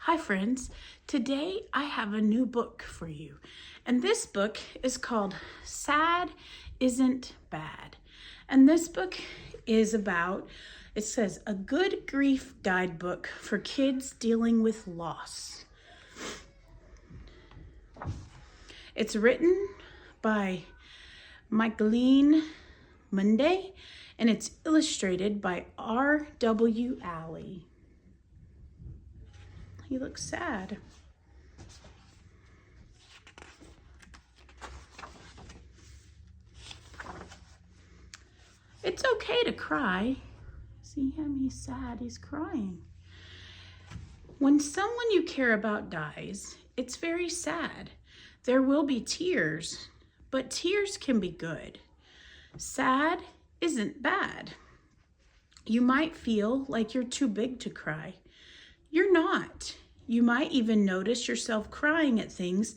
Hi friends, today I have a new book for you, and this book is called Sad Isn't Bad. And this book is about, it says, a good grief guidebook for kids dealing with loss. It's written by Michaeline Monday, and it's illustrated by R.W. Alley. He looks sad. It's okay to cry. See him? He's sad. He's crying. When someone you care about dies, it's very sad. There will be tears, but tears can be good. Sad isn't bad. You might feel like you're too big to cry. You're not. You might even notice yourself crying at things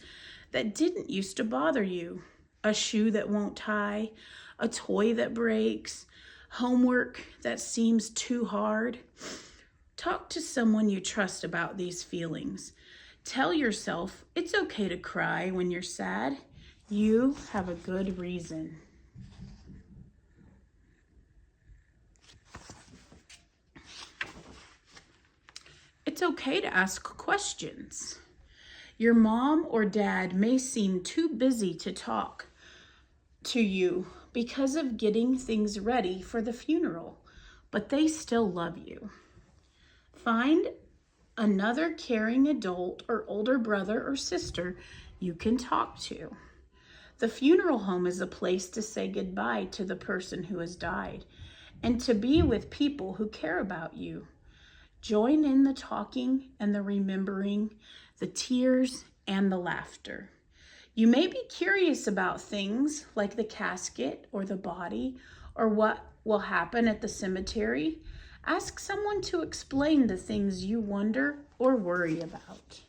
that didn't used to bother you. A shoe that won't tie, a toy that breaks, homework that seems too hard. Talk to someone you trust about these feelings. Tell yourself it's okay to cry when you're sad. You have a good reason. It's okay to ask questions. Your mom or dad may seem too busy to talk to you because of getting things ready for the funeral, but they still love you. Find another caring adult or older brother or sister you can talk to. The funeral home is a place to say goodbye to the person who has died and to be with people who care about you. Join in the talking and the remembering, the tears and the laughter. You may be curious about things like the casket or the body or what will happen at the cemetery. Ask someone to explain the things you wonder or worry about.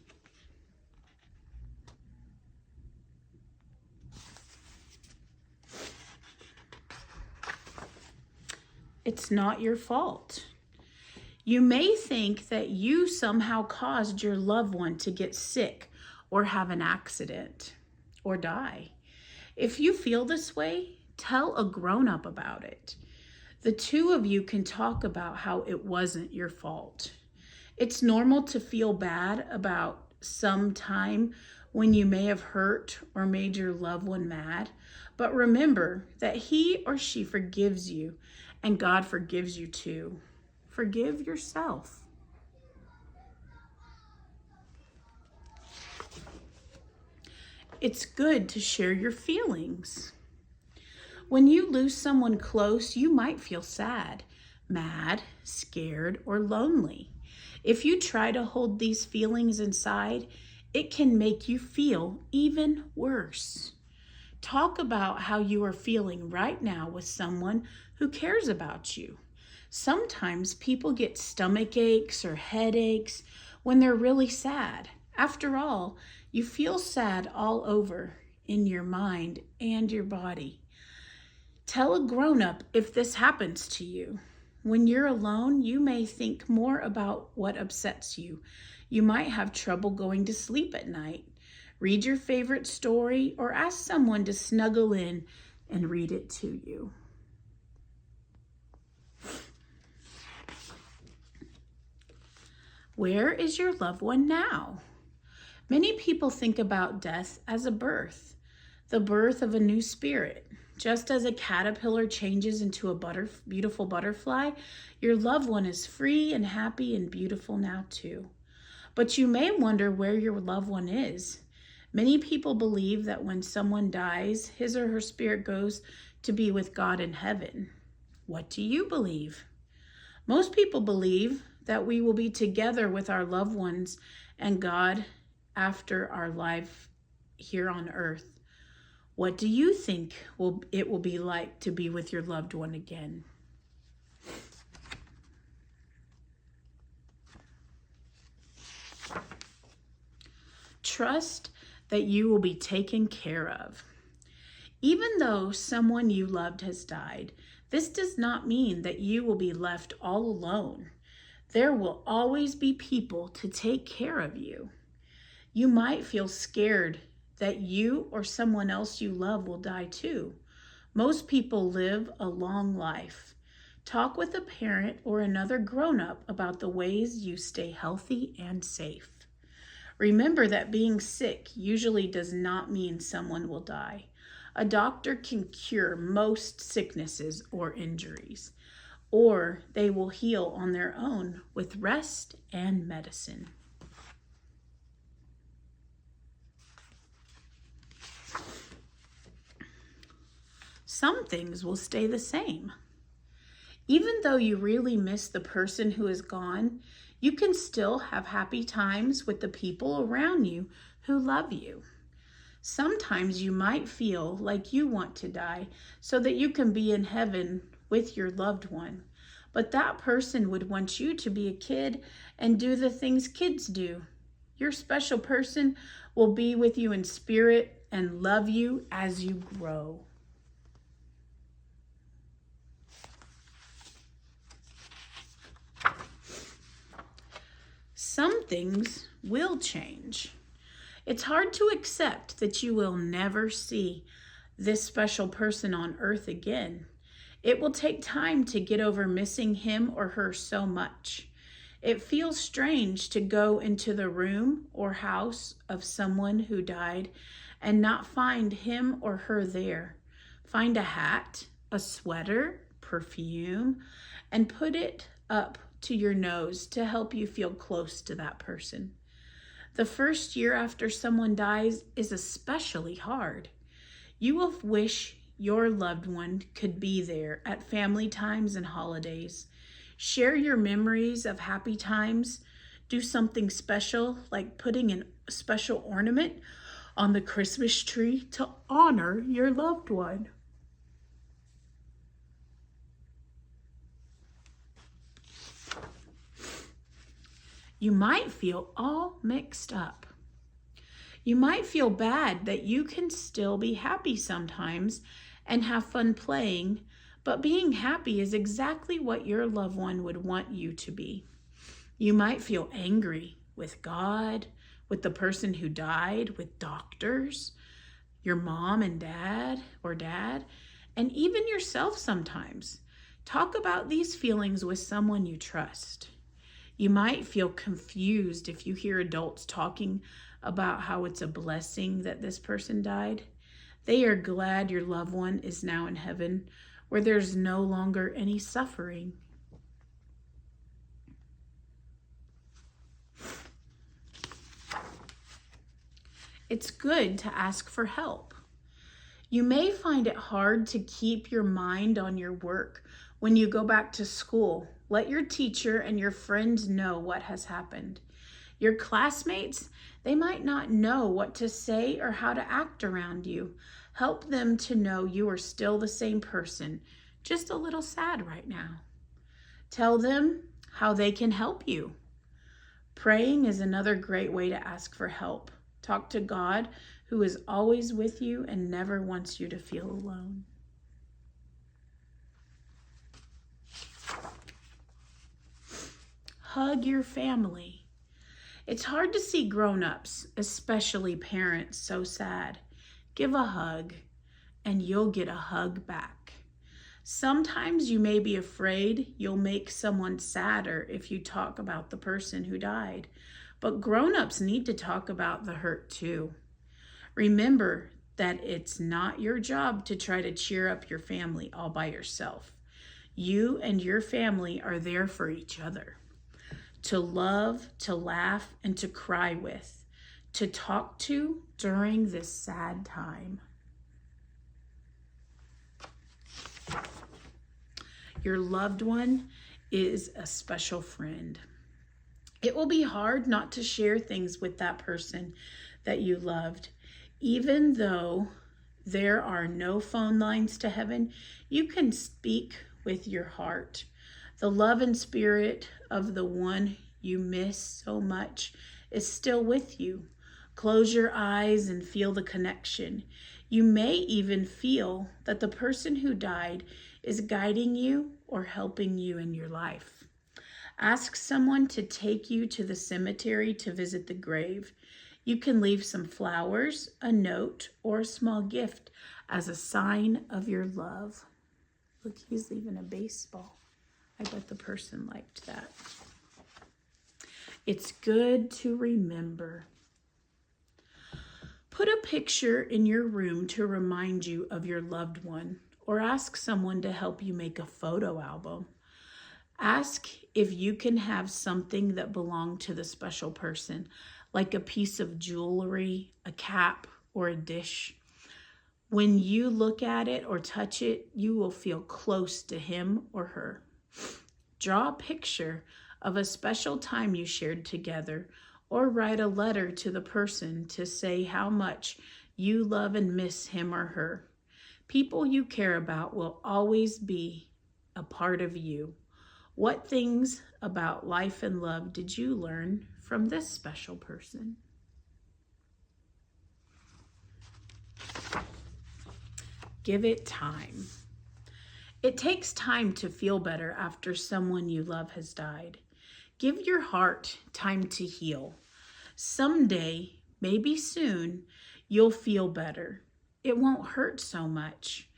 It's not your fault. You may think that you somehow caused your loved one to get sick or have an accident or die. If you feel this way, tell a grown-up about it. The two of you can talk about how it wasn't your fault. It's normal to feel bad about some time when you may have hurt or made your loved one mad, but remember that he or she forgives you and God forgives you too. Forgive yourself. It's good to share your feelings. When you lose someone close, you might feel sad, mad, scared, or lonely. If you try to hold these feelings inside, it can make you feel even worse. Talk about how you are feeling right now with someone who cares about you. Sometimes people get stomach aches or headaches when they're really sad. After all, you feel sad all over in your mind and your body. Tell a grown-up if this happens to you. When you're alone, you may think more about what upsets you. You might have trouble going to sleep at night. Read your favorite story or ask someone to snuggle in and read it to you. Where is your loved one now? Many people think about death as a birth, the birth of a new spirit. Just as a caterpillar changes into a beautiful butterfly, your loved one is free and happy and beautiful now too. But you may wonder where your loved one is. Many people believe that when someone dies, his or her spirit goes to be with God in heaven. What do you believe? Most people believe that we will be together with our loved ones and God after our life here on earth. What do you think it will be like to be with your loved one again? Trust that you will be taken care of. Even though someone you loved has died, this does not mean that you will be left all alone. There will always be people to take care of you. You might feel scared that you or someone else you love will die too. Most people live a long life. Talk with a parent or another grown-up about the ways you stay healthy and safe. Remember that being sick usually does not mean someone will die. A doctor can cure most sicknesses or injuries, or they will heal on their own with rest and medicine. Some things will stay the same. Even though you really miss the person who is gone, you can still have happy times with the people around you who love you. Sometimes you might feel like you want to die so that you can be in heaven with your loved one. But that person would want you to be a kid and do the things kids do. Your special person will be with you in spirit and love you as you grow. Some things will change. It's hard to accept that you will never see this special person on earth again. It will take time to get over missing him or her so much. It feels strange to go into the room or house of someone who died and not find him or her there. Find a hat, a sweater, perfume, and put it up to your nose to help you feel close to that person. The first year after someone dies is especially hard. You will wish your loved one could be there at family times and holidays. Share your memories of happy times. Do something special like putting a special ornament on the Christmas tree to honor your loved one. You might feel all mixed up. You might feel bad that you can still be happy sometimes and have fun playing, but being happy is exactly what your loved one would want you to be. You might feel angry with God, with the person who died, with doctors, your mom and dad, and even yourself sometimes. Talk about these feelings with someone you trust. You might feel confused if you hear adults talking about how it's a blessing that this person died. They are glad your loved one is now in heaven, where there's no longer any suffering. It's good to ask for help. You may find it hard to keep your mind on your work when you go back to school. Let your teacher and your friends know what has happened. Your classmates, they might not know what to say or how to act around you. Help them to know you are still the same person, just a little sad right now. Tell them how they can help you. Praying is another great way to ask for help. Talk to God, who is always with you and never wants you to feel alone. Hug your family. It's hard to see grown-ups, especially parents, so sad. Give a hug, and you'll get a hug back. Sometimes you may be afraid you'll make someone sadder if you talk about the person who died, but grown-ups need to talk about the hurt too. Remember that it's not your job to try to cheer up your family all by yourself. You and your family are there for each other. To love, to laugh, and to cry with, to talk to during this sad time. Your loved one is a special friend. It will be hard not to share things with that person that you loved. Even though there are no phone lines to heaven, you can speak with your heart. The love and spirit of the one you miss so much is still with you. Close your eyes and feel the connection. You may even feel that the person who died is guiding you or helping you in your life. Ask someone to take you to the cemetery to visit the grave. You can leave some flowers, a note, or a small gift as a sign of your love. Look, he's leaving a baseball. I bet the person liked that. It's good to remember. Put a picture in your room to remind you of your loved one, or ask someone to help you make a photo album. Ask if you can have something that belonged to the special person, like a piece of jewelry, a cap, or a dish. When you look at it or touch it, you will feel close to him or her. Draw a picture of a special time you shared together, or write a letter to the person to say how much you love and miss him or her. People you care about will always be a part of you. What things about life and love did you learn from this special person? Give it time. It takes time to feel better after someone you love has died. Give your heart time to heal. Someday, maybe soon, you'll feel better. It won't hurt so much.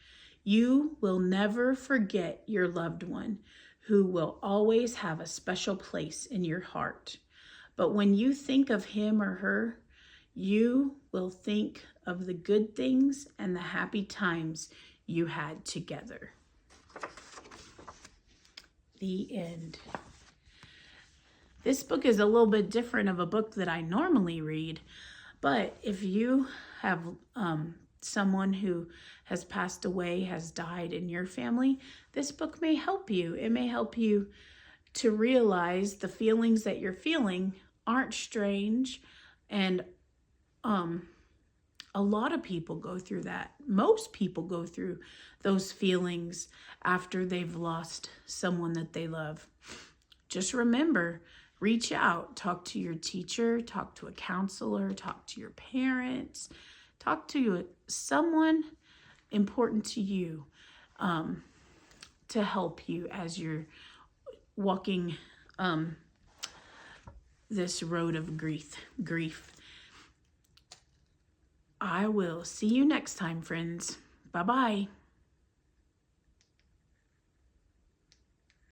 You will never forget your loved one, who will always have a special place in your heart. But when you think of him or her, you will think of the good things and the happy times you had together. The end. This book is a little bit different of a book that I normally read, but if you have someone who has passed away, has died in your family, this book may help you. It may help you to realize the feelings that you're feeling aren't strange, and a lot of people go through that. Most people go through those feelings after they've lost someone that they love. Just remember, reach out, talk to your teacher, talk to a counselor, talk to your parents, talk to someone important to you to help you as you're walking this road of grief. I will see you next time, friends. Bye-bye.